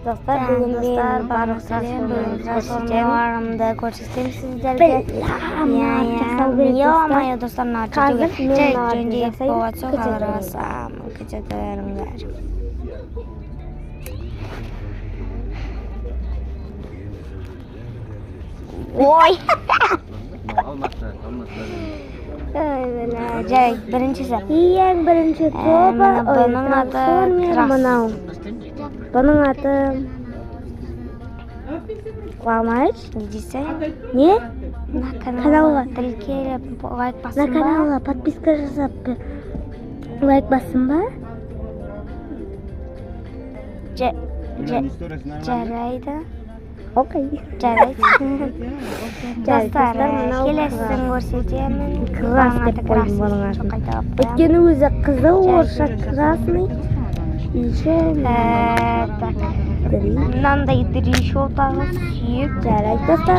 Dostlar, bugün dostlar, bana transformalarımda göstereyim sizlerge. Ama ya dostlar, naçı önce boğaçı kalırasam keçeklerimler. Oy! Jarek, birincisi. Yang birinchi to'pa Buning adı Buning adı Qamash. Dise. Ne? Kanalga tilkeli like Na basın ba. kanalga подписка жасап лайк бассын ба? Jaraydı. Okey. Jaraydı. Dostlar, kelесін көрсетемін. Крас деп қойдым бұның атын. Өйткені өзі қызыл, орысша красный. Еще Так. Мынандай дришол тағы сүйіп. жарайды достар.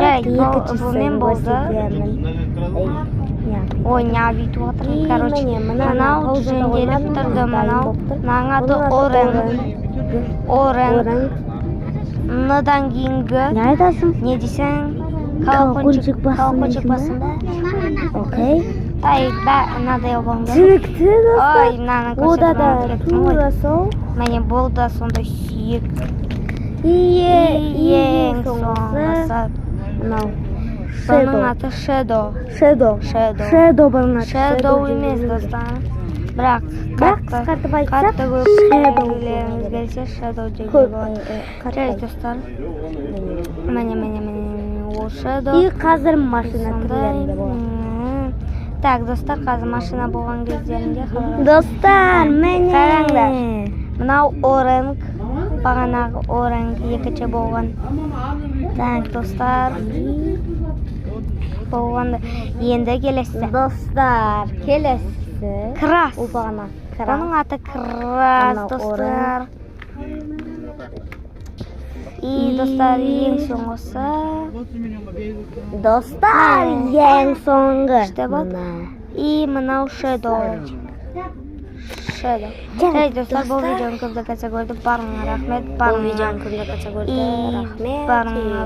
Бұмен болды. Ой, не абиту отыр. Короче, мынау жөнделіп тұрды. Мынау аты Орен. Ныдан кейінгі Не айтасың? не десең? Колокольчик Колокольчик басын ба? Окей. Ай, мынадай болыңдар. Түсінікті достар. Ой, мынаны Ода да көрсетіп тура сол. Міне болды сондай сүйек. Ең соңғысы мынау Бұның аты Shadow. Shadow бұның аты. Shadow емес достар. Бірақ қысқартып айтсақ, қатты көп білгілеріңіз келсе Shadow деуге болады. Жарайды достар. Міне ол Shadow. И қазір машина түрлерінде болады. Так, достар, қазір машина болған кездерінде Достар, міне. Қараңдар. Мынау Orange. Бағанағы Orange екінші болған. Так, достар. Болғанды. Енді келесі. Достар, келесі. Крас. Ол бағана крас. Оның аты Крас, достар. И, достар, ең соңғысы. Достар, ең соңғы. İşte bak. И мынау Shadow. Жарайды достар, бұл видеоны көбді қайса көрді. Барыңа рахмет. Бұл видеоны көбді қайса көрді. Рахмет. Барыңа